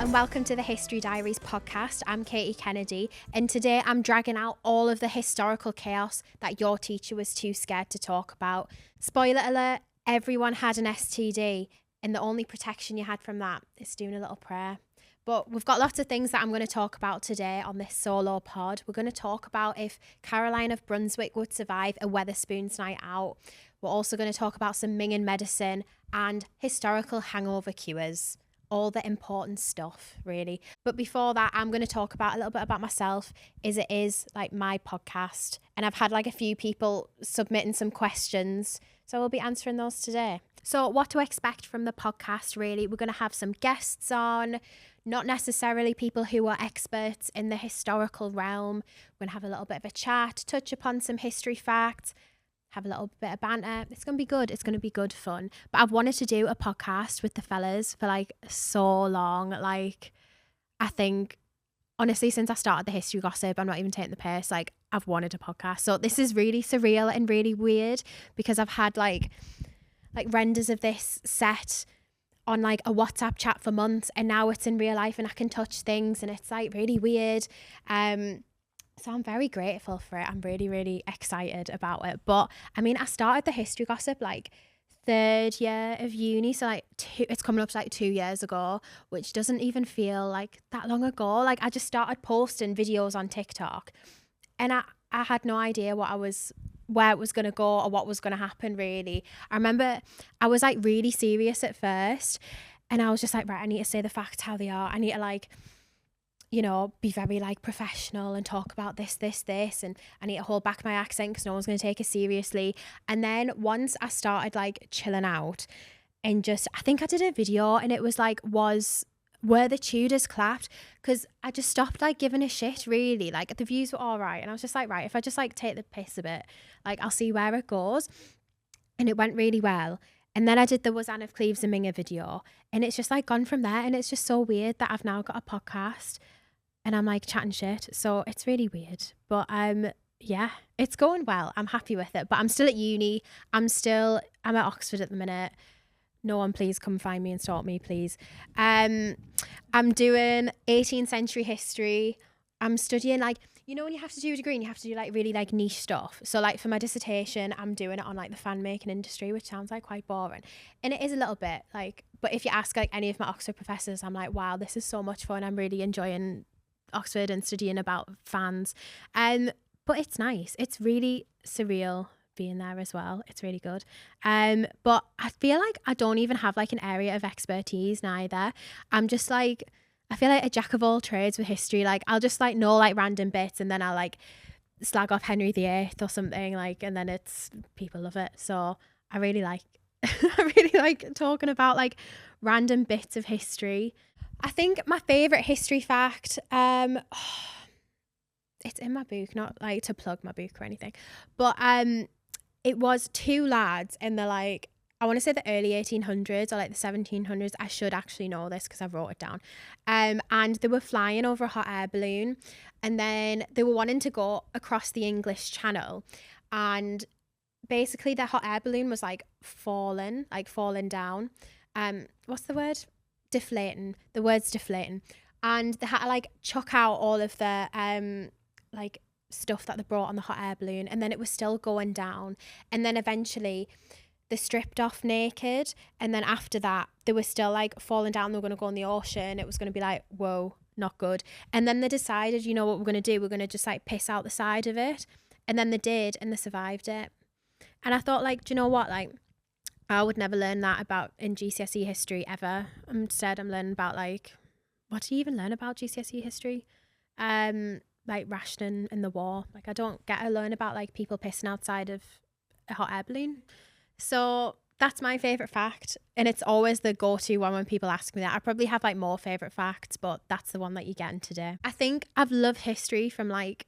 and welcome to the History Diaries podcast. I'm Katie Kennedy, and today I'm dragging out all of the historical chaos that your teacher was too scared to talk about. Spoiler alert, everyone had an STD, and the only protection you had from that is doing a little prayer. But we've got lots of things that I'm going to talk about today on this solo pod. We're going to talk about if Caroline of Brunswick would survive a Wetherspoons night out. We're also going to talk about some Minging medicine and historical hangover cures. All the important stuff, really. But before that, I'm going to talk about a little bit about myself, as it is like my podcast. And I've had like a few people submitting some questions, so we'll be answering those today. So what to expect from the podcast, really? We're going to have some guests on, not necessarily people who are experts in the historical realm. We're going to have a little bit of a chat, touch upon some history facts, have a little bit of banter. It's going to be good. It's going to be good fun. But I've wanted to do a podcast with the fellas for like so long. Like, I think, honestly, since I started the history gossip, I'm not even taking the piss. Like, I've wanted a podcast. So this is really surreal and really weird because I've had like renders of this set on like a WhatsApp chat for months, and now it's in real life and I can touch things, and it's like really weird. So I'm very grateful for it. I'm really, really excited about it. But I mean, I started the history gossip like third year of uni. So like it's coming up to like 2 years ago, which doesn't even feel like that long ago. Like I just started posting videos on TikTok, and I had no idea where it was going to go or what was going to happen, really. I remember I was like really serious at first, and I was just like, right, I need to say the facts how they are. I need to like, you know, be very like professional and talk about this, and I need to hold back my accent because no one's going to take it seriously. And then once I started like chilling out and just, I think I did a video and it was like, were the Tudors clapped? Because I just stopped like giving a shit, really. Like the views were all right, and I was just like, right, if I just like take the piss a bit, like I'll see where it goes. And it went really well. And then I did the Was Anne of Cleves and Minger video, and it's just like gone from there. And it's just so weird that I've now got a podcast and I'm like chatting shit. So it's really weird. But yeah, it's going well. I'm happy with it. But I'm still at uni. I'm at Oxford at the minute. No one please come find me and stalk me, please. I'm doing 18th century history. I'm studying like, you know, when you have to do a degree and you have to do like really like niche stuff. So like for my dissertation, I'm doing it on like the fan making industry, which sounds like quite boring. And it is a little bit like, but if you ask like any of my Oxford professors, I'm like, wow, this is so much fun. I'm really enjoying Oxford and studying about fans. But it's nice. It's really surreal being there as well. It's really good. But I feel like I don't even have like an area of expertise neither. I'm just like, I feel like a jack of all trades with history. Like I'll just like know like random bits, and then I'll like slag off Henry VIII or something, like, and then it's, people love it. So I really like I really like talking about like random bits of history. I think my favourite history fact, it's in my book, not like to plug my book or anything, but it was two lads in the like, I want to say the early 1800s or like the 1700s. I should actually know this because I wrote it down. And they were flying over a hot air balloon, and then they were wanting to go across the English Channel, and basically their hot air balloon was like falling down. What's the word? Deflating. The word's deflating. And they had to like chuck out all of the like stuff that they brought on the hot air balloon, and then it was still going down, and then eventually they stripped off naked, and then after that they were still like falling down. They were going to go in the ocean. It was going to be like, whoa, not good. And then they decided, you know what we're going to do, we're going to just like piss out the side of it. And then they did, and they survived it. And I thought, like, do you know what, like I would never learn that about in GCSE history ever. Instead, I'm learning about like, what do you even learn about GCSE history? Like rationing in the war. Like I don't get to learn about like people pissing outside of a hot air balloon. So that's my favourite fact. And it's always the go-to one when people ask me that. I probably have like more favourite facts, but that's the one that you're getting today. I think I've loved history from like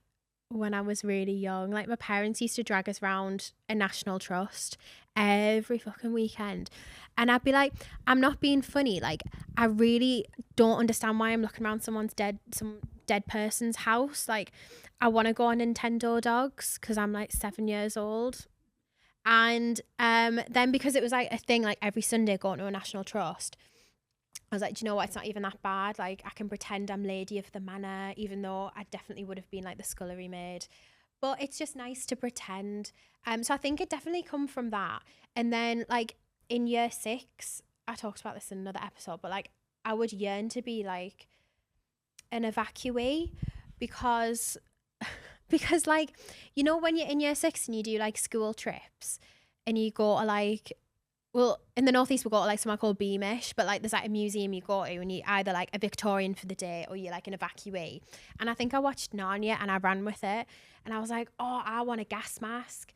when I was really young. Like my parents used to drag us around a National Trust every fucking weekend, and I'd be like, I'm not being funny, like I really don't understand why I'm looking around some dead person's house. Like I want to go on Nintendo Dogs because I'm like 7 years old. And then because it was like a thing like every Sunday going to a National Trust, I was like, do you know what? It's not even that bad. Like, I can pretend I'm lady of the manor, even though I definitely would have been like the scullery maid. But it's just nice to pretend. So I think it definitely come from that. And then like in year 6, I talked about this in another episode, but like I would yearn to be like an evacuee because because like, you know, when you're in year 6 and you do like school trips and you go to like, well, in the northeast we go to like somewhere called Beamish, but like there's like a museum you go to and you're either like a Victorian for the day or you're like an evacuee. And I think I watched Narnia and I ran with it, and I was like, oh, I want a gas mask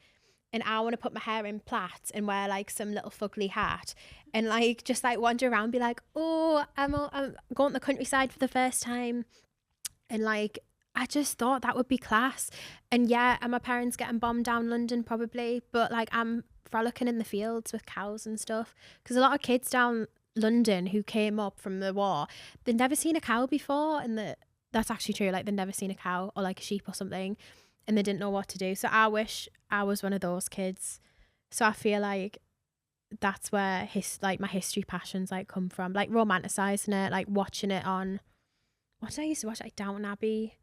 and I want to put my hair in plaits and wear like some little fugly hat and like just like wander around, be like, oh, I'm going to the countryside for the first time. And like I just thought that would be class. And yeah, are my parents getting bombed down London? Probably. But like I'm frolicking in the fields with cows and stuff. Because a lot of kids down London who came up from the war, they'd never seen a cow before. And that's actually true. Like they'd never seen a cow or like a sheep or something. And they didn't know what to do. So I wish I was one of those kids. So I feel like that's where my history passions like come from. Like romanticizing it, like watching it on, what did I used to watch? Like Downton Abbey.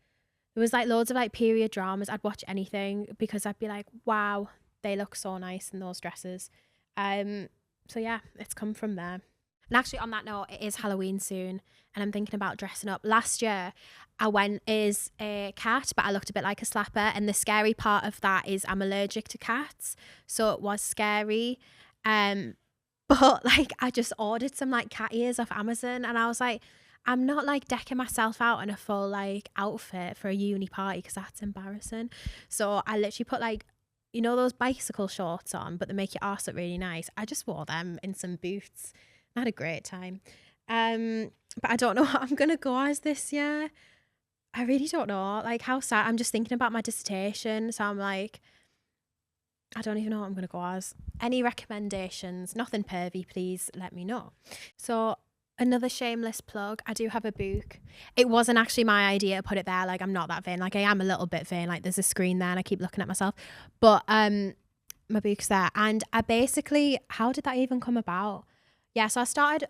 There was like loads of like period dramas. I'd watch anything because I'd be like, wow, they look so nice in those dresses. So yeah, it's come from there. And actually on that note, it is Halloween soon and I'm thinking about dressing up. Last year I went as a cat, but I looked a bit like a slapper. And the scary part of that is I'm allergic to cats. So it was scary. But like I just ordered some like cat ears off Amazon and I was like, I'm not like decking myself out in a full like outfit for a uni party because that's embarrassing. So I literally put like, you know, those bicycle shorts on, but they make your arse look really nice. I just wore them in some boots. I had a great time. But I don't know what I'm going to go as this year. I really don't know. Like how sad. I'm just thinking about my dissertation. So I'm like, I don't even know what I'm going to go as. Any recommendations? Nothing pervy, please let me know. So another shameless plug, I do have a book. It wasn't actually my idea to put it there. Like I'm not that vain. Like I am a little bit vain. Like there's a screen there and I keep looking at myself. But my book's there. And I basically, how did that even come about? Yeah, so I started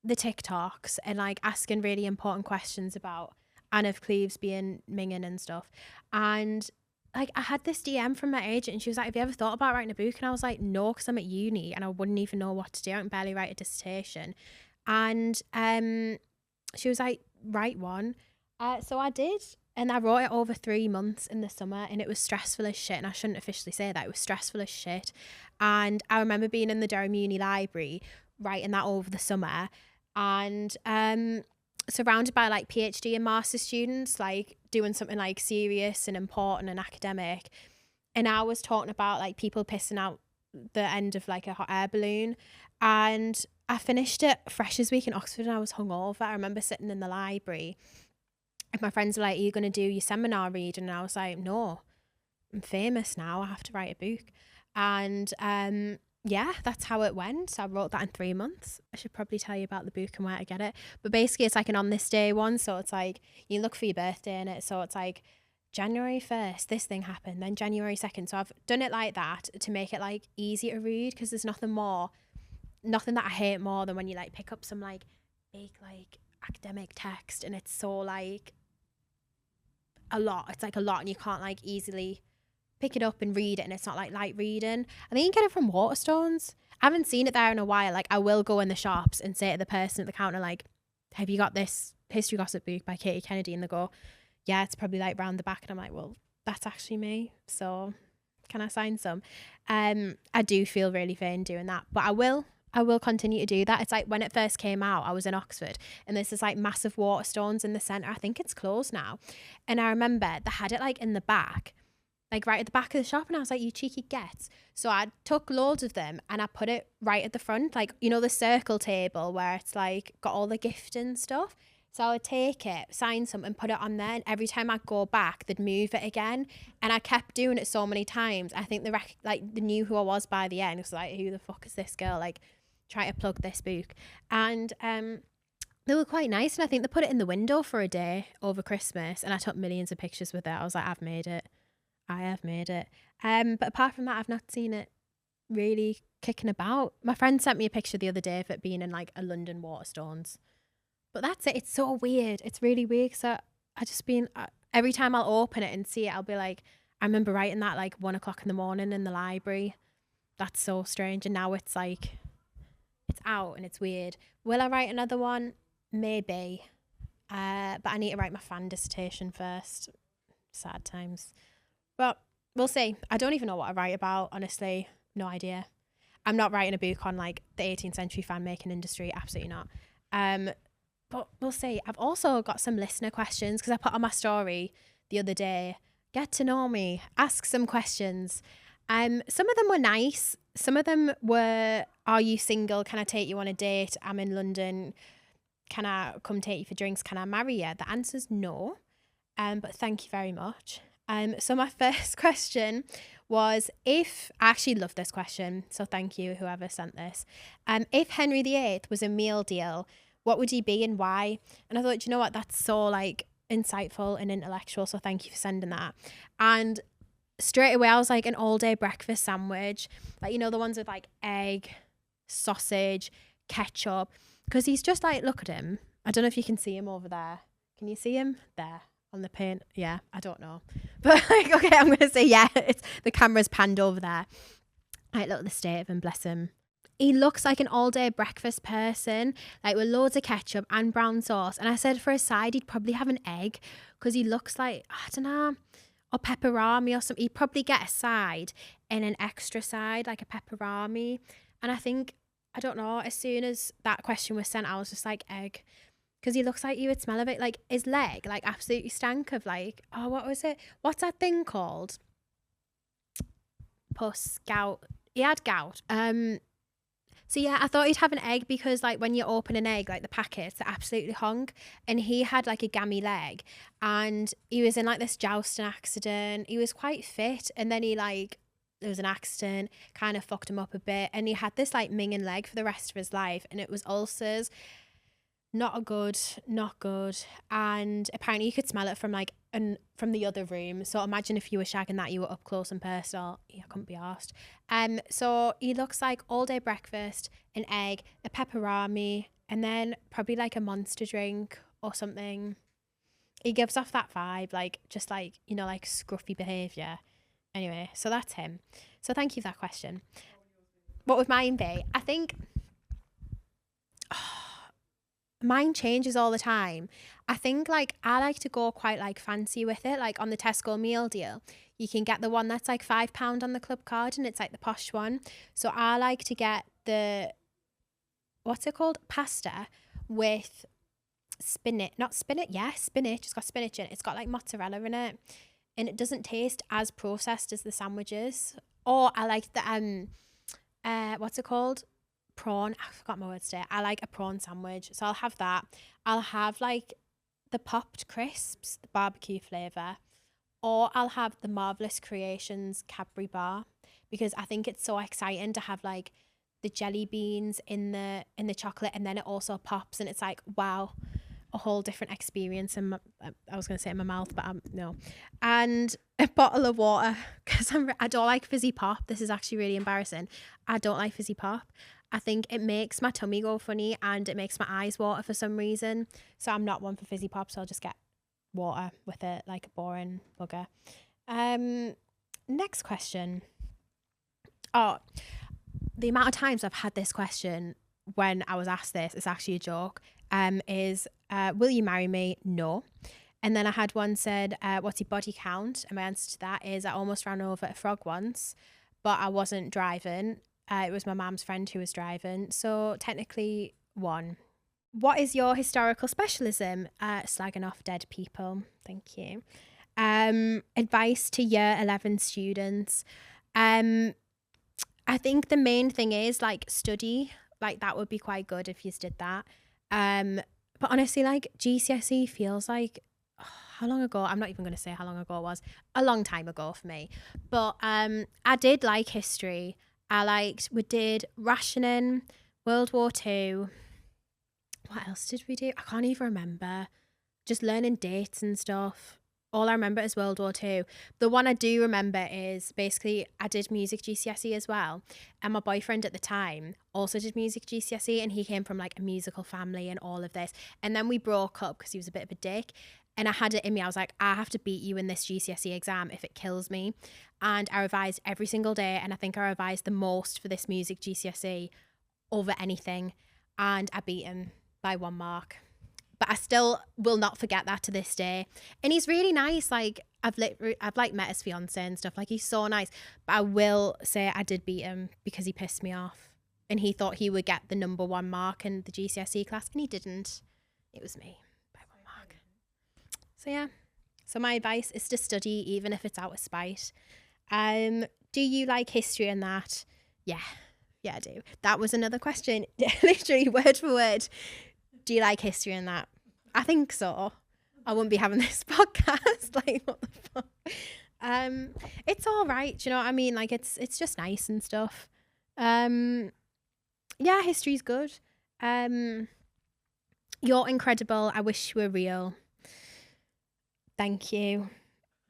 the TikToks and like asking really important questions about Anne of Cleves being minging and stuff. And like I had this DM from my agent and she was like, have you ever thought about writing a book? And I was like, no, because I'm at uni and I wouldn't even know what to do. I can barely write a dissertation. And she was like, write one. So I did. And I wrote it over 3 months in the summer and it was stressful as shit. And I shouldn't officially say that. It was stressful as shit. And I remember being in the Durham Uni Library, writing that over the summer and surrounded by like PhD and master students, like doing something like serious and important and academic. And I was talking about like people pissing out the end of like a hot air balloon. And I finished it Freshers Week in Oxford and I was hungover. I remember sitting in the library and my friends were like, are you going to do your seminar reading? And I was like, no, I'm famous now. I have to write a book. And yeah, that's how it went. So I wrote that in 3 months. I should probably tell you about the book and where to get it. But basically it's like an on this day one. So it's like you look for your birthday in it. So it's like January 1st, this thing happened. Then January 2nd. So I've done it like that to make it like easy to read because there's nothing that I hate more than when you like pick up some like big like academic text and it's so like a lot. It's like a lot and you can't like easily pick it up and read it and it's not like light reading. I think you can get it from Waterstones. I haven't seen it there in a while. Like I will go in the shops and say to the person at the counter like, have you got this history gossip book by Katie Kennedy? And they go, yeah, it's probably like round the back. And I'm like, well, that's actually me. So can I sign some? I do feel really vain doing that, but I will continue to do that. It's like when it first came out, I was in Oxford and there's this like massive Waterstones in the centre. I think it's closed now. And I remember they had it like in the back, like right at the back of the shop. And I was like, you cheeky gets. So I took loads of them and I put it right at the front, like, you know, the circle table where it's like got all the gift and stuff. So I would take it, sign some and put it on there. And every time I'd go back, they'd move it again. And I kept doing it so many times. I think they knew who I was by the end. It was like, who the fuck is this girl? Like, try to plug this book. And they were quite nice. And I think they put it in the window for a day over Christmas. And I took millions of pictures with it. I was like, I've made it. I have made it. But apart from that, I've not seen it really kicking about. My friend sent me a picture the other day of it being in like a London Waterstones. But that's it. It's so weird. It's really weird. So I just been, every time I'll open it and see it, I'll be like, I remember writing that like 1 o'clock in the morning in the library. That's so strange. And now it's like, it's out and it's weird. Will I write another one? Maybe. But I need to write my fan dissertation first. Sad times. But we'll see. I don't even know what I write about, honestly. No idea. I'm not writing a book on like the 18th century fan making industry. Absolutely not. But we'll see. I've also got some listener questions because I put on my story the other day. Get to know me. Ask some questions. Some of them were nice. Some of them were, are you single? Can I take you on a date? I'm in London. Can I come take you for drinks? Can I marry you? The answer's no. But thank you very much. So my first question was, I actually love this question, so thank you whoever sent this. If Henry VIII was a meal deal, what would he be and why? And I thought, you know what, that's so like insightful and intellectual, so thank you for sending that. And straight away I was like, an all day breakfast sandwich, like, you know, the ones with like egg, sausage, ketchup, because he's just like, look at him. I don't know if you can see him over there. Can you see him there on the paint? Yeah, I don't know, but like, okay, I'm gonna say yeah. It's the camera's panned over there. Like, look at the state of him, bless him. He looks like an all-day breakfast person, like with loads of ketchup and brown sauce. And I said for a side, he'd probably have an egg because he looks like, I don't know, or pepperami or something. He'd probably get a side and an extra side, like a pepperami. And I think, I don't know, as soon as that question was sent, I was just like, egg. Because he looks like you would smell of it. Like his leg, like absolutely stank of like, oh, what was it? What's that thing called? Gout. He had gout. So yeah, I thought he'd have an egg because like when you open an egg, like the packets are absolutely hung, and he had like a gammy leg, and he was in like this jousting accident. He was quite fit, and then there was an accident, kind of fucked him up a bit, and he had this like minging leg for the rest of his life, and it was ulcers. Not good. And apparently you could smell it from like from the other room. So imagine if you were shagging that, you were up close and personal. Yeah, I couldn't be arsed. So he looks like all day breakfast, an egg, a pepperami, and then probably like a monster drink or something. He gives off that vibe, like just like, you know, like scruffy behaviour. Anyway, so that's him. So thank you for that question. What would mine be? I think mine changes all the time. I think like I like to go quite like fancy with it. Like on the Tesco meal deal, you can get the one that's like £5 on the club card, and it's like the posh one. So I like to get the, what's it called? Pasta with spinach. Spinach. It's got spinach in it. It's got like mozzarella in it, and it doesn't taste as processed as the sandwiches. Or I like the what's it called? Prawn. I forgot my words today. I like a prawn sandwich, so I'll have that. I'll have like the popped crisps, the barbecue flavour, or I'll have the Marvelous Creations Cadbury bar, because I think it's so exciting to have like the jelly beans in the chocolate, and then it also pops, and it's like, wow, a whole different experience in my, I was going to say in my mouth, but no. And a bottle of water, because I don't like fizzy pop. This is actually really embarrassing. I don't like fizzy pop. I think it makes my tummy go funny, and it makes my eyes water for some reason. So I'm not one for fizzy pop, so I'll just get water with it, like a boring bugger. Next question. Oh, the amount of times I've had this question when I was asked this, it's actually a joke, is will you marry me? No. And then I had one said, what's your body count? And my answer to that is I almost ran over a frog once, but I wasn't driving. It was my mum's friend who was driving. So technically 1. What is your historical specialism? Slagging off dead people. Thank you. Advice to year 11 students. I think the main thing is like study. Like that would be quite good if you did that. But honestly, like GCSE feels like, how long ago? I'm not even going to say how long ago it was. A long time ago for me. But I did like history. We did rationing, World War II. What else did we do? I can't even remember. Just learning dates and stuff. all I remember is World War Two. The one I do remember is basically I did music GCSE as well. And my boyfriend at the time also did music GCSE, and he came from like a musical family and all of this. And then we broke up because he was a bit of a dick. And I had it in me. I was like, I have to beat you in this GCSE exam if it kills me. And I revised every single day. And I think I revised the most for this music GCSE over anything. And I beat him by 1 mark. But I still will not forget that to this day. And he's really nice. Like I've like met his fiance and stuff. Like he's so nice. But I will say I did beat him because he pissed me off. And he thought he would get the number 1 mark in the GCSE class, and he didn't. It was me by 1 mark. So yeah. So my advice is to study even if it's out of spite. Do you like history and that? Yeah. Yeah, I do. That was another question. Literally word for word. Do you like history and that? I think so. I wouldn't be having this podcast. Like, what the fuck? It's all right. Do you know what I mean? Like, it's just nice and stuff. Yeah, history's good. You're incredible. I wish you were real. Thank you.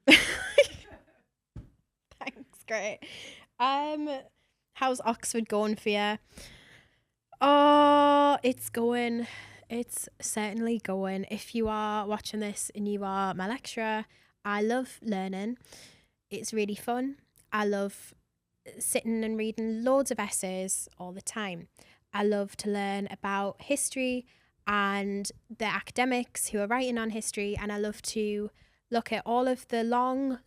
Thanks, great. How's Oxford going for you? Oh, it's going. It's certainly going. If you are watching this and you are my lecturer, I love learning. It's really fun. I love sitting and reading loads of essays all the time. I love to learn about history and the academics who are writing on history, and I love to look at all of the long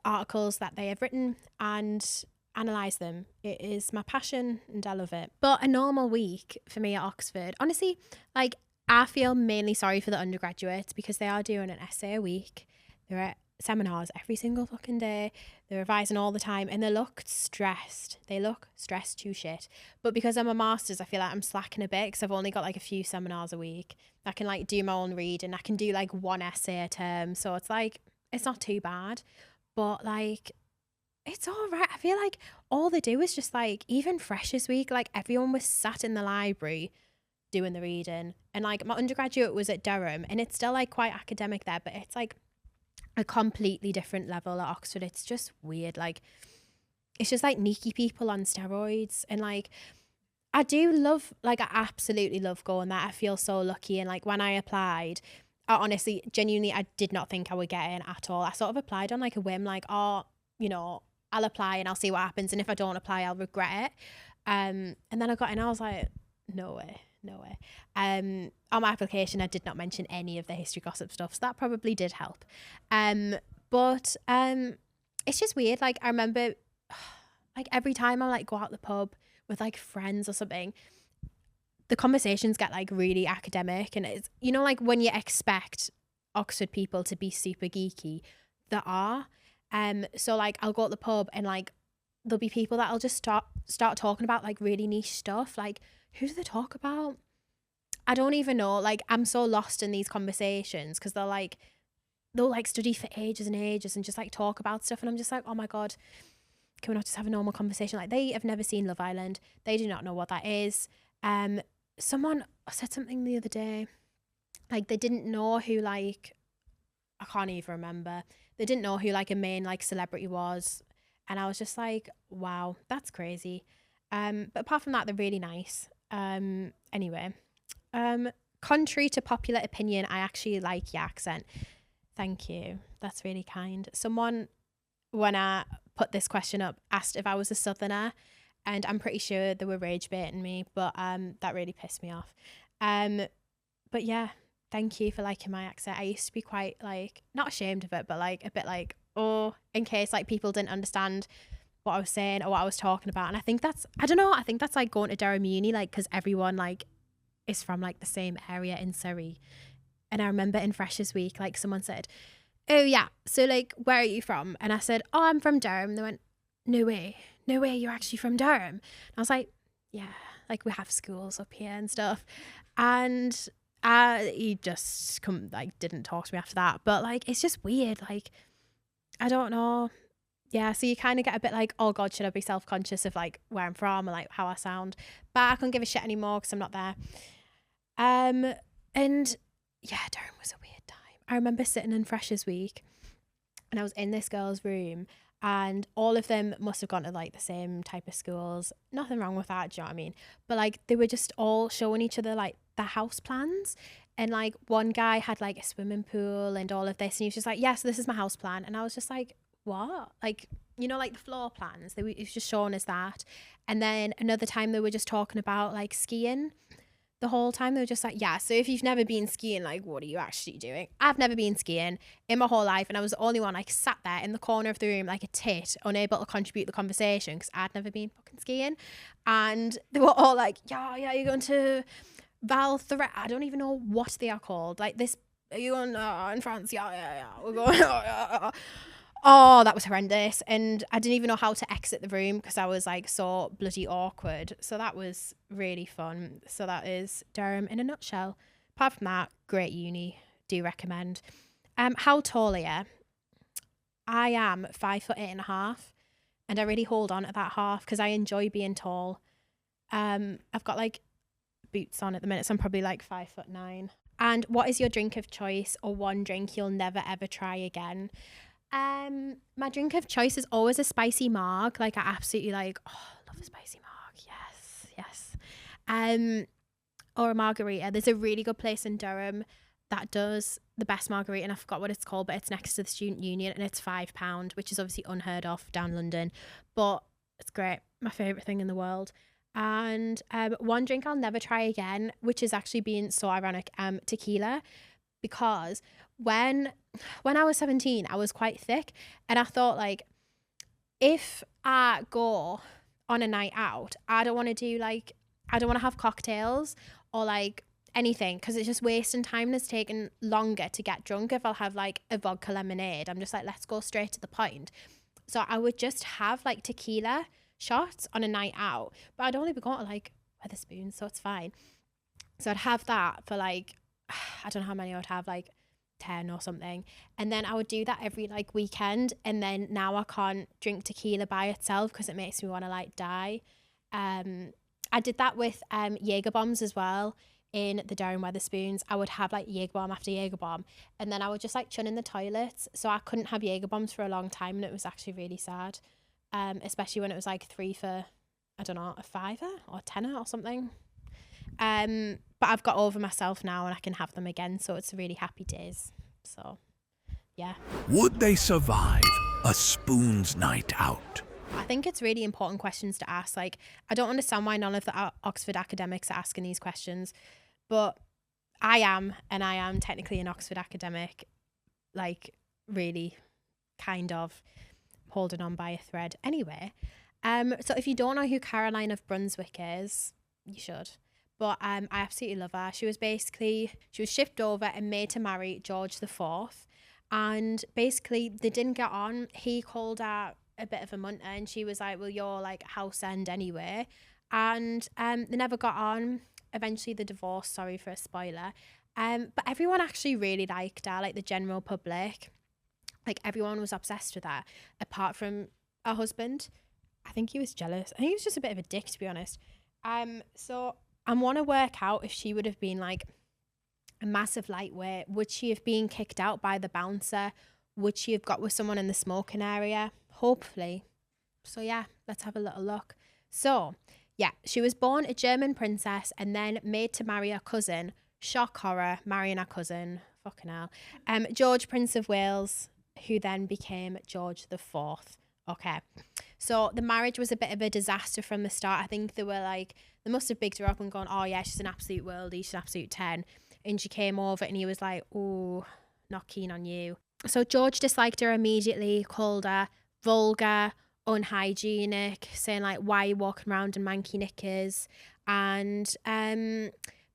articles that they have written and analyse them. It is my passion and I love it. But a normal week for me at Oxford, honestly, like I feel mainly sorry for the undergraduates because they are doing an essay a week. They're at seminars every single fucking day. They're revising all the time and they look stressed. They look stressed to shit. But because I'm a master's, I feel like I'm slacking a bit because I've only got like a few seminars a week. I can like do my own reading. I can do like 1 essay a term. So it's like, it's not too bad. But like, it's all right. I feel like all they do is just like, even Freshers Week, like everyone was sat in the library doing the reading. And like my undergraduate was at Durham and it's still like quite academic there, but it's like a completely different level at Oxford. It's just weird. Like, it's just like Nikki people on steroids. And like, I do love, like I absolutely love going there. I feel so lucky. And like when I applied, I honestly, genuinely, I did not think I would get in at all. I sort of applied on like a whim, like, oh, you know, I'll apply and I'll see what happens. And if I don't apply, I'll regret it. And then I got in, I was like, no way. On my application, I did not mention any of the history gossip stuff. So that probably did help. But it's just weird. Like I remember like every time I like go out the pub with like friends or something, the conversations get like really academic, and it's, you know, like when you expect Oxford people to be super geeky, they are. So like I'll go to the pub and like there'll be people that I'll just start talking about like really niche stuff. Like, who do they talk about? I don't even know. Like, I'm so lost in these conversations because they'll study for ages and ages and just like talk about stuff, and I'm just like, oh my god, can we not just have a normal conversation? Like, they have never seen Love Island. They do not know what that is. Someone said something the other day, like they didn't know who, like, I can't even remember. They didn't know who like a main like celebrity was, and I was just like, wow, that's crazy. But apart from that, they're really nice. Anyway, contrary to popular opinion, I actually like your accent. Thank you. That's really kind. Someone, when I put this question up, asked if I was a southerner, and I'm pretty sure they were rage baiting me, but that really pissed me off. But yeah, thank you for liking my accent. I used to be quite like, not ashamed of it, but like a bit like, oh, in case like people didn't understand what I was saying or what I was talking about. And I think that's, I don't know, I think that's like going to Durham Uni, like, because everyone like is from like the same area in Surrey. And I remember in Freshers Week, like someone said, oh yeah, so like, where are you from? And I said, oh, I'm from Durham. And they went, no way, you're actually from Durham. And I was like, yeah, like we have schools up here and stuff. And he just didn't talk to me after that. But like, it's just weird. Like, I don't know. Yeah, so you kind of get a bit like, oh God, should I be self-conscious of like where I'm from or like how I sound? But I can't give a shit anymore because I'm not there. And yeah, Durham was a weird time. I remember sitting in Freshers Week and I was in this girl's room and all of them must have gone to like the same type of schools. Nothing wrong with that, do you know what I mean? But like they were just all showing each other like their house plans. And like one guy had like a swimming pool and all of this. And he was just like, yes, this is my house plan. And I was just like, what? Like, you know, like the floor plans. He was just showing us that. And then another time they were just talking about like skiing. The whole time they were just like, yeah, so if you've never been skiing, like, what are you actually doing? I've never been skiing in my whole life, and I was the only one like sat there in the corner of the room like a tit, unable to contribute to the conversation because I'd never been fucking skiing. And they were all like, yeah, you're going to Val Thorens. I don't even know what they are called. Like this, are you going in France? Yeah. We're going. Oh, that was horrendous. And I didn't even know how to exit the room because I was like so bloody awkward. So that was really fun. So that is Durham in a nutshell. Apart from that, great uni. Do recommend. How tall are you? I am 5'8.5", and I really hold on to that half because I enjoy being tall. I've got like boots on at the minute, so I'm probably like 5'9". And what is your drink of choice or one drink you'll never ever try again? My drink of choice is always a spicy marg. Like I absolutely love a spicy marg. Yes. Or a margarita. There's a really good place in Durham that does the best margarita, and I forgot what it's called, but it's next to the student union and it's £5, which is obviously unheard of down London, but it's great. My favourite thing in the world. And one drink I'll never try again, which is actually being so ironic, tequila, because when I was 17, I was quite thick, and I thought like, if I go on a night out, I don't want to have cocktails or like anything because it's just wasting time and it's taking longer to get drunk. If I'll have like a vodka lemonade, I'm just like, let's go straight to the point. So I would just have like tequila shots on a night out, but I'd only be going to like Wetherspoons, so it's fine. So I'd have that for like, I don't know how many I would have, like 10 or something, and then I would do that every like weekend. And then now I can't drink tequila by itself because it makes me want to like die. I did that with Jaeger bombs as well. In the Durham Wetherspoons, I would have like Jaeger bomb after Jaeger bomb, and then I would just like chun in the toilets, so I couldn't have Jaeger bombs for a long time, and it was actually really sad, especially when it was like 3 for, I don't know, a fiver or tenner or something. But I've got over myself now and I can have them again, so it's really happy days. So yeah. Would they survive a spoons night out? I think it's really important questions to ask. Like, I don't understand why none of the Oxford academics are asking these questions, but I am, and I am technically an Oxford academic, like really kind of holding on by a thread. Anyway, so if you don't know who Caroline of Brunswick is, you should. But I absolutely love her. She was shipped over and made to marry George IV. And basically they didn't get on. He called her a bit of a munter and she was like, well, you're like house end anyway. And they never got on. Eventually they divorced, sorry for a spoiler. But everyone actually really liked her, like the general public. Like everyone was obsessed with her, apart from her husband. I think he was jealous. I think he was just a bit of a dick, to be honest. So I want to work out if she would have been like a massive lightweight. Would she have been kicked out by the bouncer? Would she have got with someone in the smoking area? Hopefully. So yeah, let's have a little look. So yeah, she was born a German princess and then made to marry her cousin. Shock horror, marrying her cousin. Fucking hell. George, Prince of Wales, who then became George IV. Okay. So the marriage was a bit of a disaster from the start. I think they must have bigged her up and gone, oh yeah, she's an absolute worldie, she's an absolute 10. And she came over and he was like, oh, not keen on you. So George disliked her immediately, called her vulgar, unhygienic, saying like, why are you walking around in manky knickers? And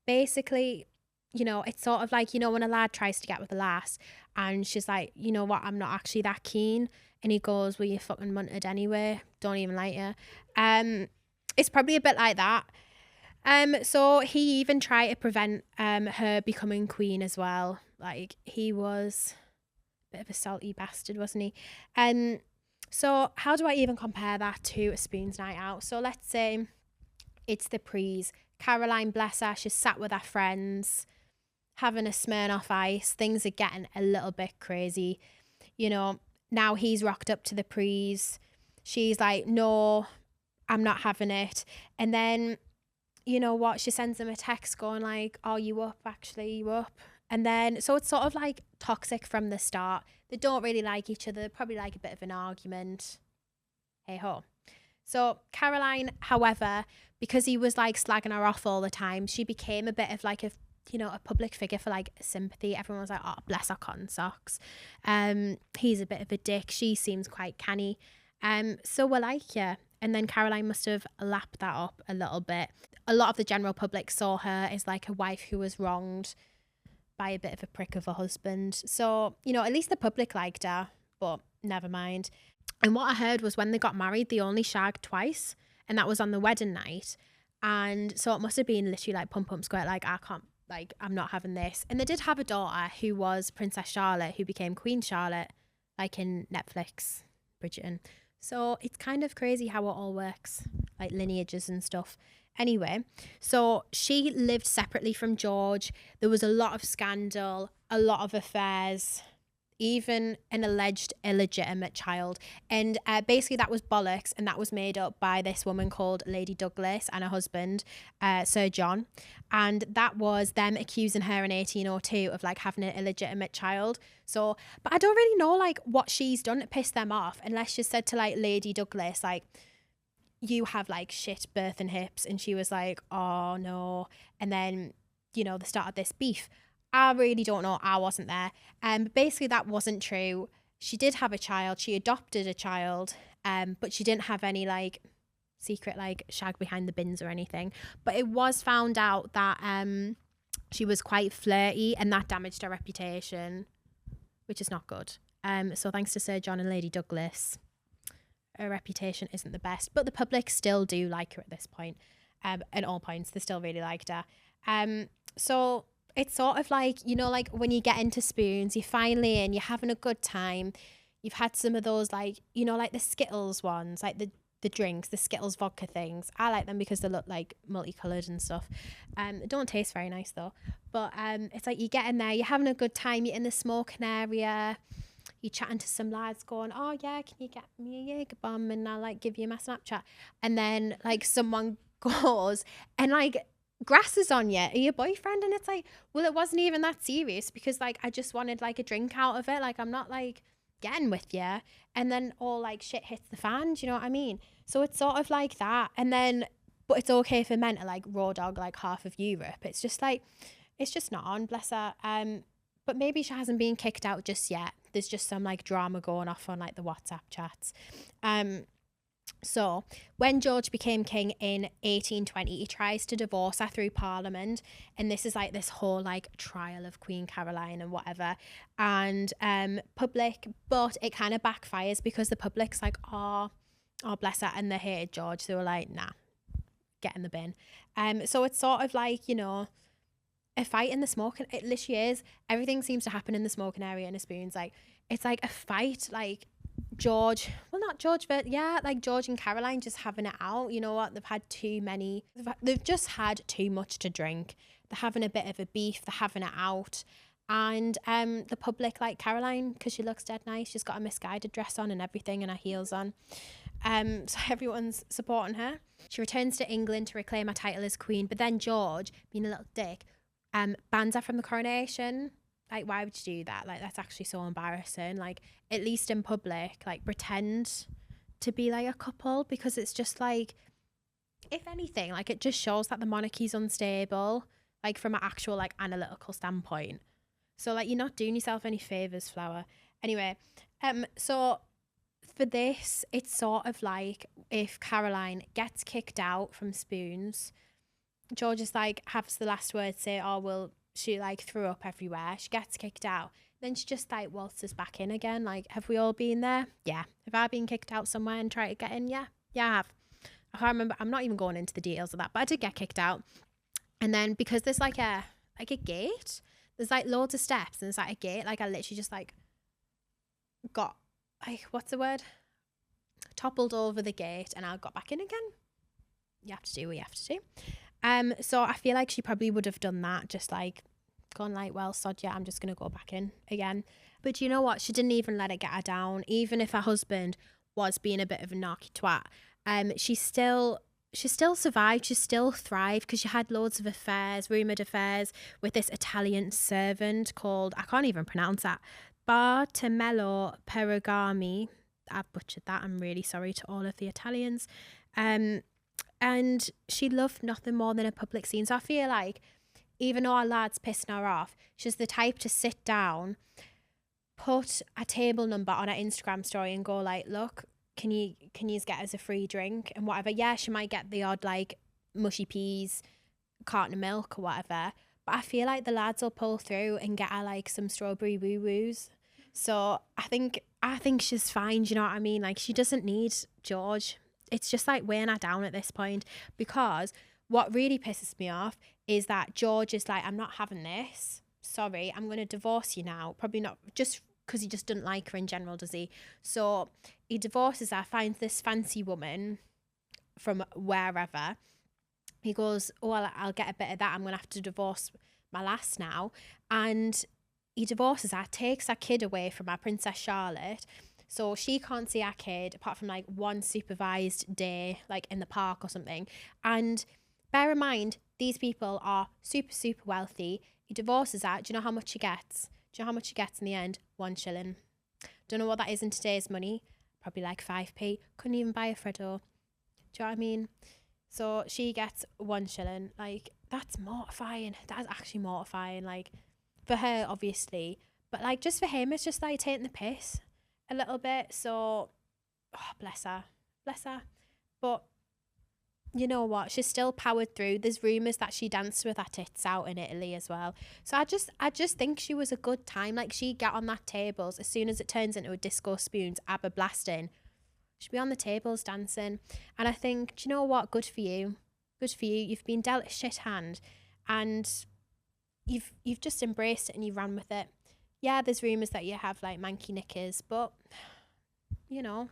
basically, you know, it's sort of like, you know, when a lad tries to get with a lass and she's like, you know what, I'm not actually that keen. And he goes, well, you fucking munted anyway. Don't even like you. It's probably a bit like that. So he even tried to prevent her becoming queen as well. Like, he was a bit of a salty bastard, wasn't he? So how do I even compare that to a spoons night out? So let's say it's the prees. Caroline, bless her, she's sat with her friends, having a Smirnoff Ice. Things are getting a little bit crazy. You know, now he's rocked up to the prees. She's like, no, I'm not having it. And then, you know what? She sends him a text going like, oh, you up? Actually, you up? And then, so it's sort of like toxic from the start. They don't really like each other. They probably like a bit of an argument. Hey ho. So Caroline, however, because he was like slagging her off all the time, she became a bit of like a, you know, a public figure for like sympathy. Everyone was like, oh, bless her cotton socks. He's a bit of a dick. She seems quite canny. So we're like, yeah. And then Caroline must have lapped that up a little bit. A lot of the general public saw her as like a wife who was wronged by a bit of a prick of a husband. So, you know, at least the public liked her, but never mind. And what I heard was when they got married, they only shagged twice, and that was on the wedding night. And so it must have been literally like pump squirt, like I can't, like I'm not having this. And they did have a daughter who was Princess Charlotte, who became Queen Charlotte, like in Netflix, Bridgerton. So it's kind of crazy how it all works, like lineages and stuff. Anyway, so she lived separately from George. There was a lot of scandal, a lot of affairs, even an alleged illegitimate child. And basically that was bollocks, and that was made up by this woman called Lady Douglas and her husband, Sir John. And that was them accusing her in 1802 of like having an illegitimate child. So, but I don't really know like what she's done to piss them off, unless she said to like Lady Douglas, like, you have like shit birth and hips. And she was like, oh no. And then, you know, they started this beef. I really don't know. I wasn't there. But basically that wasn't true. She did have a child. She adopted a child. But she didn't have any like secret like shag behind the bins or anything. But it was found out that she was quite flirty, and that damaged her reputation, which is not good. So thanks to Sir John and Lady Douglas, her reputation isn't the best, but the public still do like her at this point. At all points, they still really liked her. So it's sort of like, you know, like when you get into Spoons, you're finally in, you're having a good time. You've had some of those, like, you know, like the Skittles ones, like the drinks, the Skittles vodka things. I like them because they look like multicolored and stuff. They don't taste very nice though. But it's like you get in there, you're having a good time, you're in the smoking area. You're chatting to some lads going, oh yeah, can you get me a Jaeger bomb and I'll like give you my Snapchat. And then like someone goes and like grasses on you, are your boyfriend? And it's like, well, it wasn't even that serious, because like I just wanted like a drink out of it. Like I'm not like getting with you. And then all like shit hits the fan, do you know what I mean? So it's sort of like that. And then, but it's okay for men to like raw dog like half of Europe. It's just like, it's just not on, bless her. But maybe she hasn't been kicked out just yet. There's just some like drama going off on like the WhatsApp chats. So when George became king in 1820, he tries to divorce her through Parliament. And this is like this whole like trial of Queen Caroline and whatever. And public, but it kind of backfires because the public's like, oh bless her. And they hated George. They were like, nah, get in the bin. So it's sort of like, you know, a fight in the smoking, it literally is. Everything seems to happen in the smoking area in a Spoons. Like it's like a fight, like George, well not George, but yeah, like George and Caroline just having it out. You know what, they've just had too much to drink. They're having a bit of a beef, they're having it out. And the public like Caroline, because she looks dead nice, she's got a misguided dress on and everything and her heels on. So everyone's supporting her. She returns to England to reclaim her title as queen, but then George, being a little dick, bans her from the coronation. Like, why would you do that? Like, that's actually so embarrassing. Like, at least in public, like, pretend to be like a couple, because it's just like, if anything, like, it just shows that the monarchy's unstable, like, from an actual like analytical standpoint. So like, you're not doing yourself any favors, Flower. Anyway, so for this, it's sort of like if Caroline gets kicked out from Spoons, George is like, has the last word, say, oh, well, she like threw up everywhere. She gets kicked out. Then she just like waltzes back in again. Like, have we all been there? Yeah. Have I been kicked out somewhere and tried to get in? Yeah. Yeah, I have. I can't remember. I'm not even going into the details of that, but I did get kicked out. And then because there's like a gate, there's like loads of steps and there's like a gate. Like I literally just like got like, what's the word? Toppled over the gate and I got back in again. You have to do what you have to do. So I feel like she probably would have done that just like Gone like, well, sod yeah, I'm just going to go back in again. But you know what? She didn't even let it get her down. Even if her husband was being a bit of a narky twat, she still survived. She still thrived because she had loads of affairs, rumoured affairs with this Italian servant called, I can't even pronounce that, Bartolomeo Perugami. I've butchered that. I'm really sorry to all of the Italians. And she loved nothing more than a public scene. So I feel like even though our lad's pissing her off, she's the type to sit down, put a table number on her Instagram story and go like, look, can you get us a free drink and whatever. Yeah, she might get the odd like mushy peas, carton of milk or whatever. But I feel like the lads will pull through and get her like some strawberry woo-woos. So I think she's fine, do you know what I mean? Like, she doesn't need George. It's just like weighing her down at this point, because what really pisses me off is that George is like, I'm not having this. Sorry, I'm going to divorce you now. Probably not just because he just doesn't like her in general, does he? So he divorces her, finds this fancy woman from wherever. He goes, oh, I'll get a bit of that. I'm going to have to divorce my lass now. And he divorces her, takes her kid away from her, Princess Charlotte. So she can't see her kid apart from like one supervised day, like in the park or something. And bear in mind, these people are super, super wealthy. He divorces her. Do you know how much he gets? Do you know how much he gets in the end? 1 shilling. Don't know what that is in today's money. Probably like 5p. Couldn't even buy a Freddo. Do you know what I mean? So she gets 1 shilling. Like, that's mortifying. That's actually mortifying. Like, for her, obviously. But like, just for him, it's just like taking the piss a little bit. So, oh, bless her. Bless her. But you know what? She's still powered through. There's rumours that she danced with her tits out in Italy as well. So I just think she was a good time. Like, she get on that tables as soon as it turns into a disco spoons, ABBA blasting. She'd be on the tables dancing. And I think, do you know what? Good for you. Good for you. You've been dealt a shit hand, and you've just embraced it and you ran with it. Yeah, there's rumours that you have like manky knickers, but you know,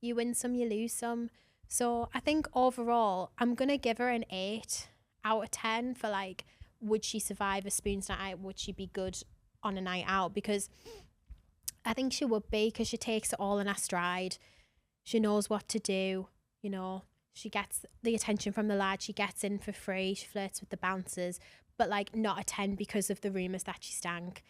you win some, you lose some. So I think overall, I'm going to give her an 8 out of 10 for like, would she survive a spoons night out? Would she be good on a night out? Because I think she would be, because she takes it all in her stride. She knows what to do, you know. She gets the attention from the lad. She gets in for free. She flirts with the bouncers, but like not a 10 because of the rumours that she stank.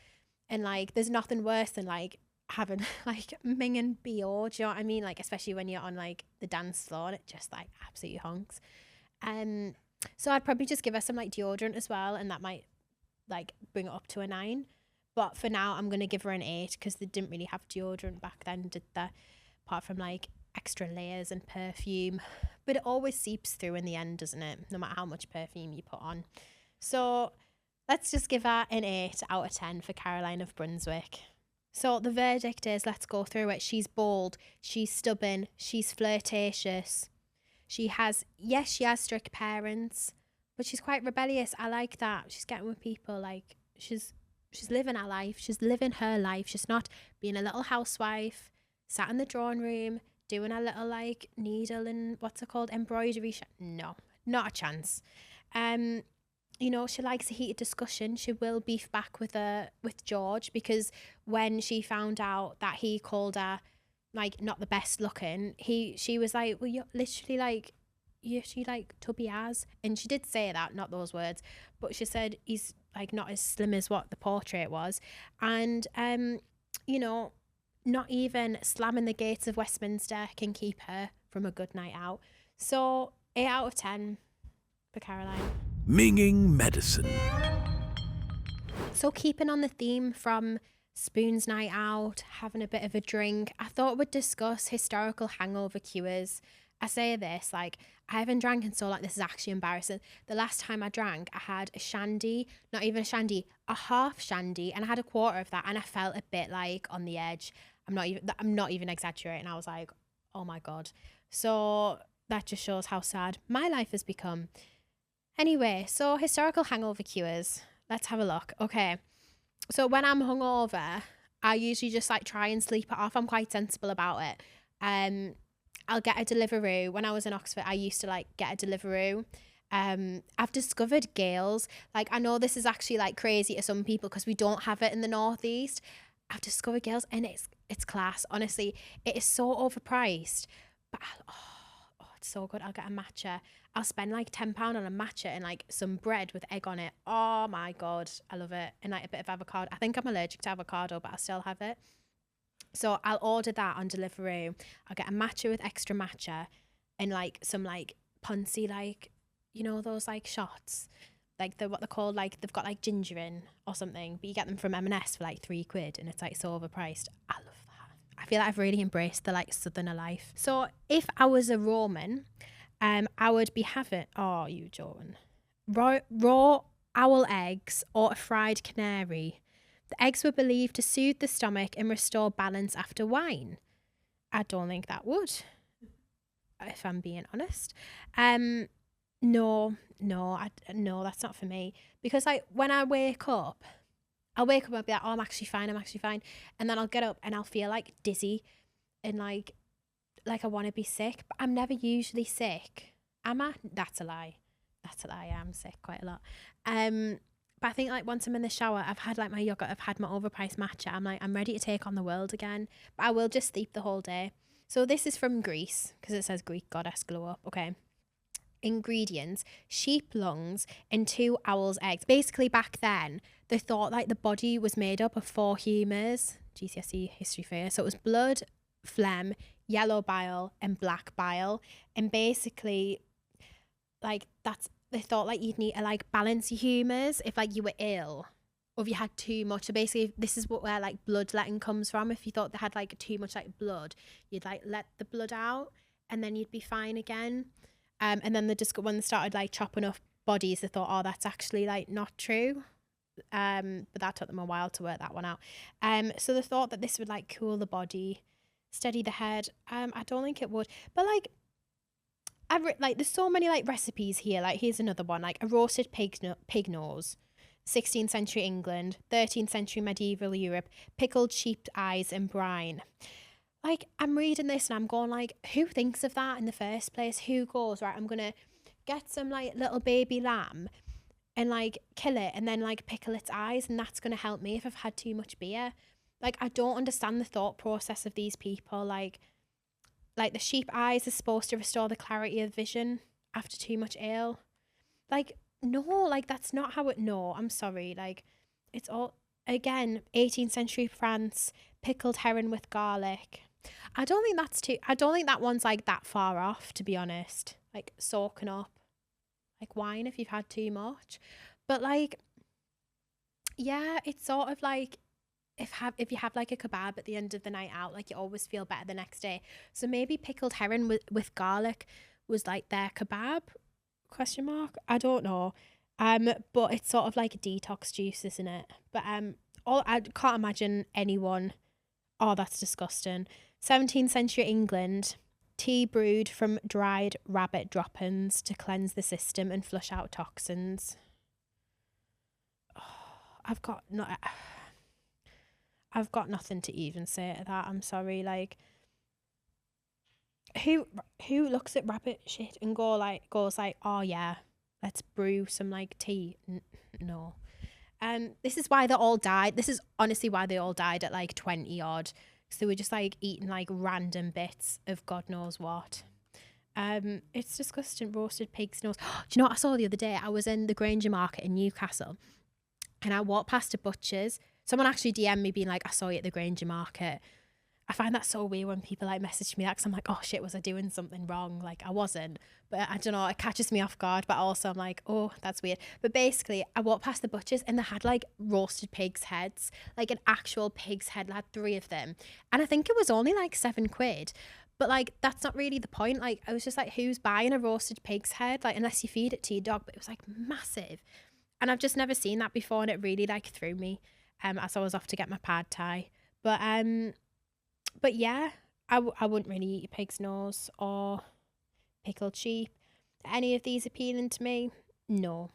And like, there's nothing worse than like having like minging BO, do you know what I mean? Like, especially when you're on like the dance floor and it just like absolutely honks. So I'd probably just give her some like deodorant as well, and that might like bring it up to a 9. But for now, I'm going to give her an 8 because they didn't really have deodorant back then, did they? Apart from like extra layers and perfume. But it always seeps through in the end, doesn't it? No matter how much perfume you put on. So let's just give her an 8 out of 10 for Caroline of Brunswick. So the verdict is, let's go through it. She's bold, she's stubborn, she's flirtatious. She has strict parents, but she's quite rebellious. I like that. She's getting with people. Like, she's living her life. She's living her life. She's not being a little housewife, sat in the drawing room, doing her little like needle and what's it called, embroidery. No, not a chance. You know, she likes a heated discussion. She will beef back with George, because when she found out that he called her like not the best looking, she was like, well, you're literally like, she like tubby ass. And she did say that, not those words, but she said he's like not as slim as what the portrait was. And you know, not even slamming the gates of Westminster can keep her from a good night out. So 8 out of 10 for Caroline. Minging medicine. So keeping on the theme from spoons night out, having a bit of a drink, I thought we'd discuss historical hangover cures. I say this, like, I haven't drank in so long, this is actually embarrassing. The last time I drank, I had a shandy, not even a shandy, a half shandy, and I had a quarter of that, and I felt a bit like on the edge. I'm not even exaggerating. I was like, oh my God. So that just shows how sad my life has become. Anyway, so historical hangover cures. Let's have a look. Okay. So when I'm hungover, I usually just like try and sleep it off. I'm quite sensible about it. I'll get a Deliveroo. When I was in Oxford, I used to like get a Deliveroo. I've discovered gales. Like, I know this is actually like crazy to some people because we don't have it in the northeast. I've discovered gales and it's class. Honestly, it is so overpriced, but it's so good. I'll get a matcha. I'll spend like £10 on a matcha and like some bread with egg on it. Oh my God, I love it. And like a bit of avocado. I think I'm allergic to avocado, but I still have it. So I'll order that on Deliveroo. I'll get a matcha with extra matcha and like some like punsy, like, you know, those like shots, like what they're called, like they've got like ginger in or something, but you get them from M&S for like £3 and it's like so overpriced. I love that. I feel like I've really embraced the like southerner life. So if I was a Roman, I would be having, oh, you Jordan, raw owl eggs or a fried canary. The eggs were believed to soothe the stomach and restore balance after wine. I don't think that would, if I'm being honest. No, that's not for me. Because like when I wake up, I'll be like, oh, I'm actually fine. And then I'll get up and I'll feel like dizzy and like I want to be sick. But I'm never usually sick. Am I? That's a lie. I am sick quite a lot. But I think like once I'm in the shower, I've had like my yogurt, I've had my overpriced matcha. I'm like, I'm ready to take on the world again. But I will just sleep the whole day. So this is from Greece because it says Greek goddess glow up. Okay. Ingredients: sheep lungs and 2 owl's eggs. Basically back then they thought like the body was made up of 4 humours. GCSE history fair. So it was blood, phlegm, yellow bile and black bile. And basically like they thought like you'd need to like balance your humours if like you were ill or if you had too much. So basically this is where like bloodletting comes from. If you thought they had like too much like blood, you'd like let the blood out and then you'd be fine again. And then when they started like chopping off bodies, they thought, oh, that's actually like not true. But that took them a while to work that one out. So they thought that this would like cool the body, steady the head. I don't think it would. But like, there's so many like recipes here. Like here's another one, like a roasted pig nose, 16th century England, 13th century medieval Europe, pickled sheep eyes and brine. Like, I'm reading this and I'm going like, who thinks of that in the first place? Who goes, right, I'm going to get some like little baby lamb and like kill it and then like pickle its eyes and that's going to help me if I've had too much beer. Like, I don't understand the thought process of these people. Like the sheep eyes are supposed to restore the clarity of vision after too much ale. Like, no, like that's not how no, I'm sorry. Like, it's all, again, 18th century France, pickled herring with garlic. I don't think that one's like that far off, to be honest. Like soaking up like wine if you've had too much. But like, yeah, it's sort of like if you have like a kebab at the end of the night out, like you always feel better the next day. So maybe pickled herring with garlic was like their kebab, ? I don't know. But it's sort of like a detox juice, isn't it? But I can't imagine anyone. Oh, that's disgusting. 17th century England, tea brewed from dried rabbit droppings to cleanse the system and flush out toxins. Oh, I've got nothing to even say to that. I'm sorry. Like, who looks at rabbit shit and goes like, oh yeah, let's brew some like tea? No. This is why they all died. This is honestly why they all died at like 20 odd. So they were just like eating like random bits of God knows what. It's disgusting. Roasted pig's nose. Do you know what I saw the other day? I was in the Granger Market in Newcastle and I walked past a butcher's. Someone actually DM'd me being like, I saw you at the Granger Market. I find that so weird when people like message me that because I'm like, oh shit, was I doing something wrong? Like I wasn't, but I don't know, it catches me off guard, but also I'm like, oh, that's weird. But basically I walked past the butchers and they had like roasted pigs heads, like an actual pig's head. They had 3 of them and I think it was only like £7. But like that's not really the point. Like I was just like, who's buying a roasted pig's head, like unless you feed it to your dog? But it was like massive and I've just never seen that before and it really like threw me as I was off to get my pad thai. But yeah, I wouldn't really eat a pig's nose or pickled sheep. Are any of these appealing to me? No.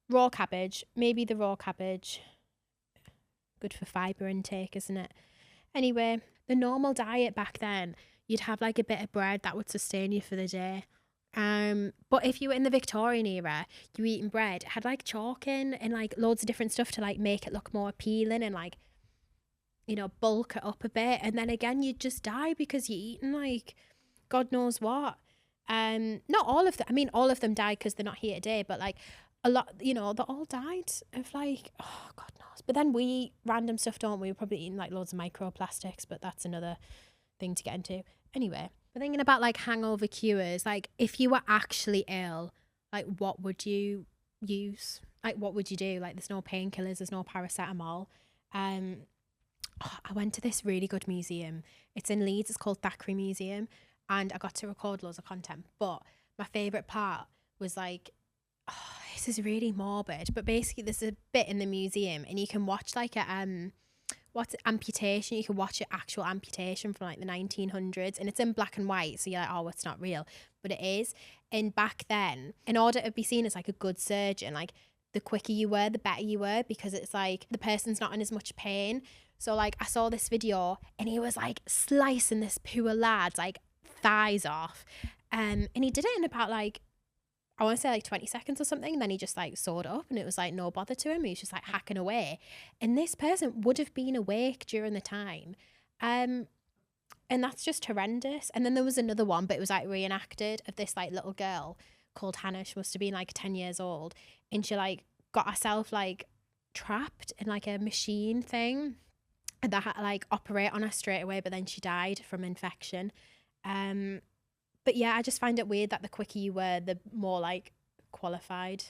Raw cabbage. Maybe the raw cabbage. Good for fibre intake, isn't it? Anyway, the normal diet back then, you'd have like a bit of bread that would sustain you for the day. But if you were in the Victorian era, you were eating bread, it had like chalk in and like loads of different stuff to like make it look more appealing and like, you know, bulk it up a bit. And then again, you'd just die because you're eating like God knows what. Not all of them. I mean, all of them died because they're not here today, but like a lot, you know, they all died of like, oh, God knows. But then we eat random stuff, don't we? We're probably eating like loads of microplastics, but that's another thing to get into. Anyway, we're thinking about like hangover cures. Like if you were actually ill, like what would you use? Like what would you do? Like there's no painkillers, there's no paracetamol. I went to this really good museum. It's in Leeds. It's called Thackeray Museum. And I got to record loads of content. But my favourite part was like, oh, this is really morbid. But basically there's a bit in the museum and you can watch like a, amputation. You can watch an actual amputation from like the 1900s. And it's in black and white. So you're like, oh, it's not real. But it is. And back then, in order to be seen as like a good surgeon, like the quicker you were, the better you were. Because it's like the person's not in as much pain. So like I saw this video and he was like slicing this poor lad's like thighs off, and he did it in about like, I want to say like 20 seconds or something, and then he just like sawed it up and it was like no bother to him. He was just like hacking away, and this person would have been awake during the time, and that's just horrendous. And then there was another one, but it was like reenacted, of this like little girl called Hannah. She must have been like 10 years old, and she like got herself like trapped in like a machine thing that had to like operate on her straight away, but then she died from infection. But yeah, I just find it weird that the quicker you were, the more like qualified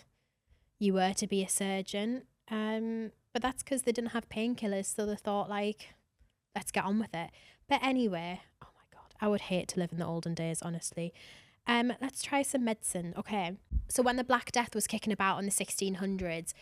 you were to be a surgeon. But that's because they didn't have painkillers, so they thought like, let's get on with it. But anyway, oh my God, I would hate to live in the olden days, honestly. Let's try some medicine. Okay, so when the Black Death was kicking about in the 1600s,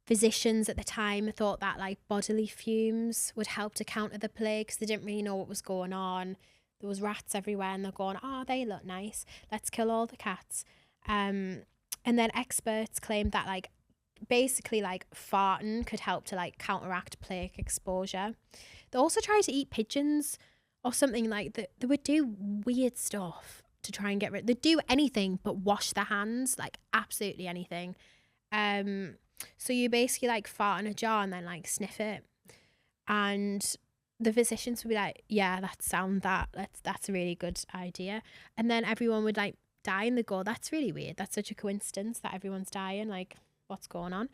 physicians at the time thought that like bodily fumes would help to counter the plague because they didn't really know what was going on. There was rats everywhere and they're going, oh, they look nice, let's kill all the cats. And then experts claimed that like basically like farting could help to like counteract plague exposure. They also tried to eat pigeons or something. Like they would do weird stuff to try and get rid. They'd do anything but wash their hands, like absolutely anything. So you basically like fart in a jar and then like sniff it, and the physicians would be like, yeah, that's a really good idea. And then everyone would like die and they go, that's really weird, that's such a coincidence that everyone's dying, like what's going on?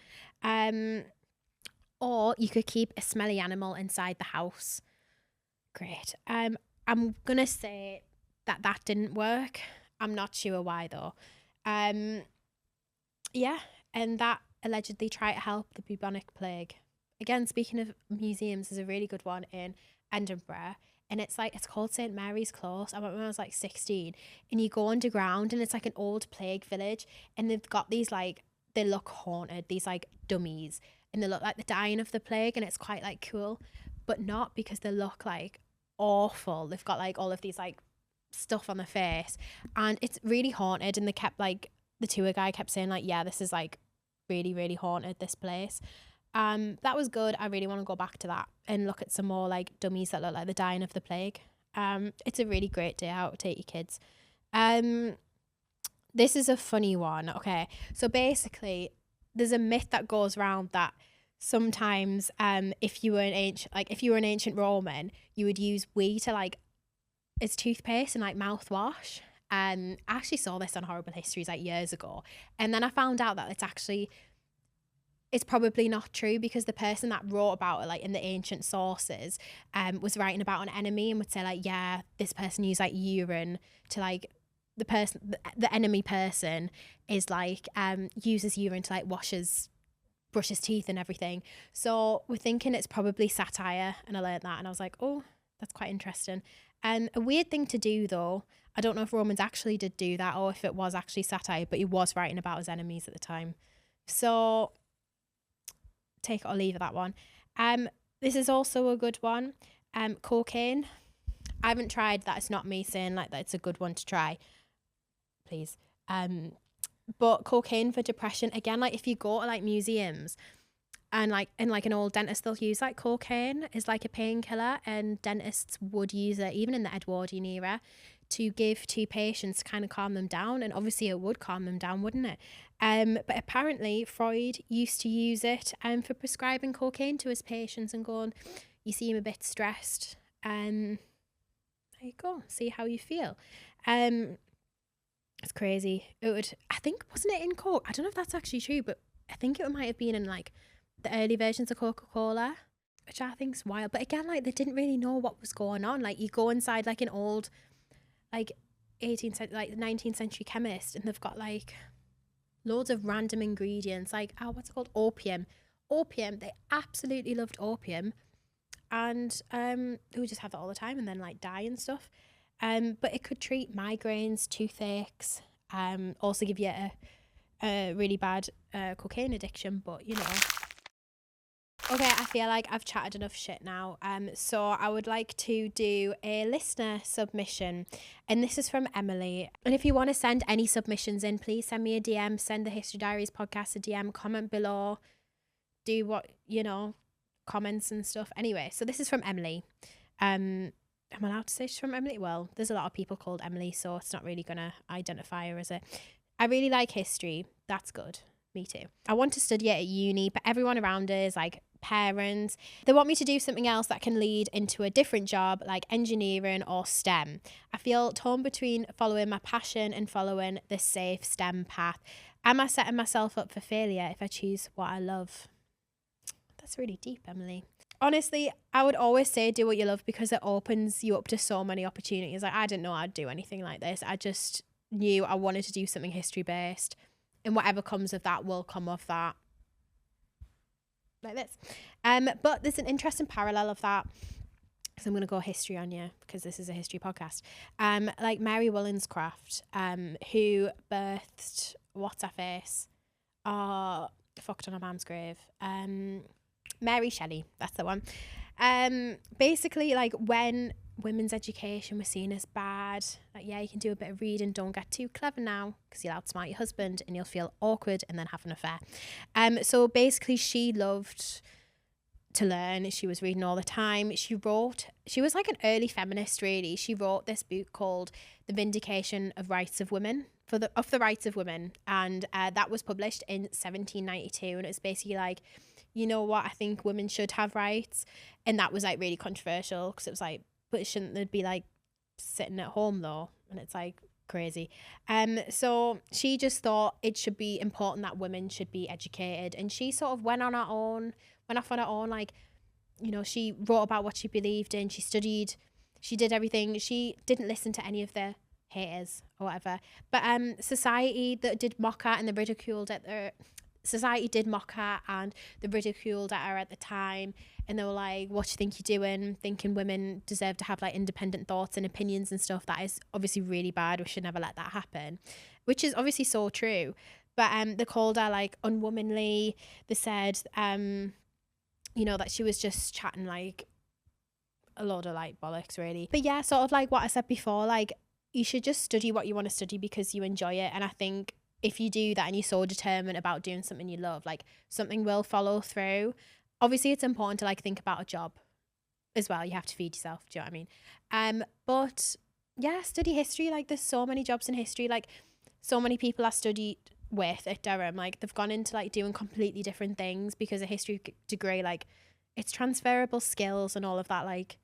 Or you could keep a smelly animal inside the house. Great. I'm gonna say that didn't work. I'm not sure why though. Yeah, and that allegedly tried to help the bubonic plague. Again, speaking of museums, there's a really good one in Edinburgh, and it's called St Mary's Close. I went when I was like 16, and you go underground and it's like an old plague village, and they've got these like, they look haunted, these like dummies, and they look like the dying of the plague, and it's quite like cool, but not because they look like awful. They've got like all of these like stuff on their face, and it's really haunted. And they kept like, the tour guide kept saying like, yeah, this is like really, really haunted, this place. That was good. I really want to go back to that and look at some more like dummies that look like the dying of the plague. It's a really great day out. Take your kids. This is a funny one. Okay, so basically there's a myth that goes around that sometimes if you were an ancient Roman, you would use wee to like as toothpaste and like mouthwash. I actually saw this on Horrible Histories like years ago, and then I found out that it's probably not true, because the person that wrote about it like in the ancient sources was writing about an enemy and would say like, yeah, this person used like urine to like, the enemy person is like uses urine to like brush his teeth and everything. So we're thinking it's probably satire, and I learned that and I was like, oh, that's quite interesting. A weird thing to do though, I don't know if Romans actually did do that or if it was actually satire, but he was writing about his enemies at the time. So take it or leave it, that one. This is also a good one. Cocaine. I haven't tried that. It's not me saying like that it's a good one to try, please. But cocaine for depression, again, like if you go to like museums and like in like an old dentist, they'll use like cocaine as like a painkiller, and dentists would use it even in the Edwardian era to give to patients to kind of calm them down. And obviously it would calm them down, wouldn't it? But apparently Freud used to use it for prescribing cocaine to his patients and going, you seem a bit stressed. There you go, see how you feel. It's crazy. It would, I think, wasn't it in Coke? I don't know if that's actually true, but I think it might have been in like the early versions of Coca-Cola, which I think's wild. But again, like they didn't really know what was going on. Like you go inside like an old, like 18th century, like 19th century chemist, and they've got like loads of random ingredients, like what's it called? Opium. They absolutely loved opium, and they would just have that all the time and then like die and stuff. But it could treat migraines, toothaches, also give you a really bad cocaine addiction. But you know. Okay, I feel like I've chatted enough shit now. So I would like to do a listener submission, and this is from Emily. And if you want to send any submissions in, please send me a DM, send the History Diaries podcast a DM, comment below, do what, you know, comments and stuff. Anyway, so this is from Emily. Am I allowed to say she's from Emily? Well, there's a lot of people called Emily, so it's not really going to identify her as it. I really like history. That's good. Me too. I want to study it at uni, but everyone around us is like parents. They want me to do something else that can lead into a different job like engineering or STEM. I feel torn between following my passion and following the safe STEM path. Am I setting myself up for failure if I choose what I love? That's really deep, Emily. Honestly, I would always say do what you love because it opens you up to so many opportunities. Like I didn't know I'd do anything like this. I just knew I wanted to do something history based, and whatever comes of that will come of that. Like this. But there's an interesting parallel of that. So I'm going to go history on you because this is a history podcast. Like Mary Wollstonecraft, who birthed, what's her face? Fucked on her mum's grave. Mary Shelley, that's the one. Basically, like when women's education was seen as bad, like yeah, you can do a bit of reading, don't get too clever now because you'll outsmart your husband and you'll feel awkward and then have an affair. So basically she loved to learn. She was reading all the time. She was like an early feminist really. She wrote this book called The Vindication of Rights of Women, of the Rights of Women, and that was published in 1792, and it was basically like, you know what, I think women should have rights. And that was like really controversial because it was like, but shouldn't they be like sitting at home though? And it's like crazy. So she just thought it should be important that women should be educated, and she sort of went off on her own, like, you know, she wrote about what she believed in, she studied, she did everything. She didn't listen to any of the haters or whatever, but society that did mock her and the ridiculed at her. Society did mock her and they ridiculed at her at the time, and they were like, what do you think you're doing, thinking women deserve to have like independent thoughts and opinions and stuff? That is obviously really bad. We should never let that happen, which is obviously so true. But they called her like unwomanly. They said you know, that she was just chatting like a load of like bollocks really. But yeah, sort of like what I said before, like you should just study what you want to study because you enjoy it. And I think if you do that and you're so determined about doing something you love, like something will follow through. Obviously it's important to like think about a job as well. You have to feed yourself, do you know what I mean? But yeah, study history. Like there's so many jobs in history. Like so many people I studied with at Durham, like they've gone into like doing completely different things because a history degree, like it's transferable skills and all of that like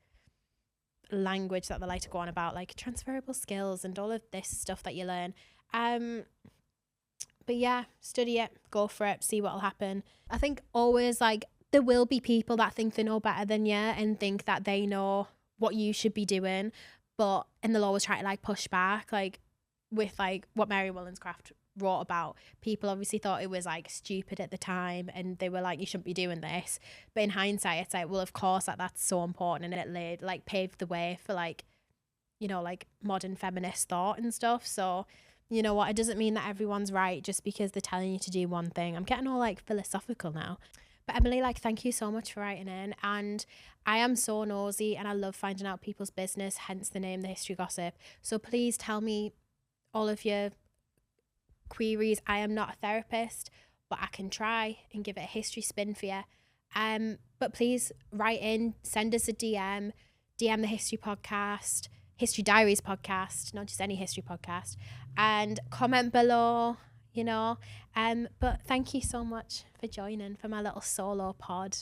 language that they like to go on about, like transferable skills and all of this stuff that you learn. But yeah, study it, go for it, see what'll happen. I think always like there will be people that think they know better than you and think that they know what you should be doing, and they'll always try to like push back, like with like what Mary Wollstonecraft wrote about. People obviously thought it was like stupid at the time and they were like, you shouldn't be doing this, but in hindsight it's like, well of course that's so important, and it paved the way for like, you know, like modern feminist thought and stuff. So you know what, it doesn't mean that everyone's right just because they're telling you to do one thing. I'm getting all like philosophical now. But Emily, like thank you so much for writing in, and I am so nosy and I love finding out people's business, hence the name The History Gossip. So please tell me all of your queries. I am not a therapist, but I can try and give it a history spin for you. But please write in, send us a DM the History Podcast, History Diaries podcast, not just any history podcast, and comment below, you know. But thank you so much for joining for my little solo pod.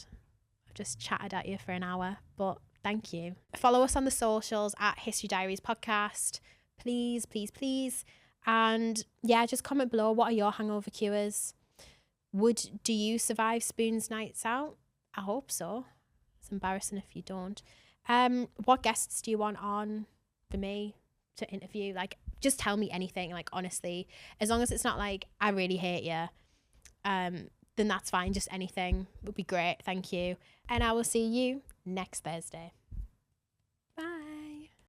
I've just chatted at you for an hour, but thank you. Follow us on the socials at History Diaries podcast. Please, please, please. And yeah, just comment below. What are your hangover cures? Do you survive spoons nights out? I hope so. It's embarrassing if you don't. What guests do you want on for me to interview? Like, just tell me anything, like, honestly, as long as it's not like I really hate you, then that's fine. Just anything would be great. Thank you. And I will see you next Thursday.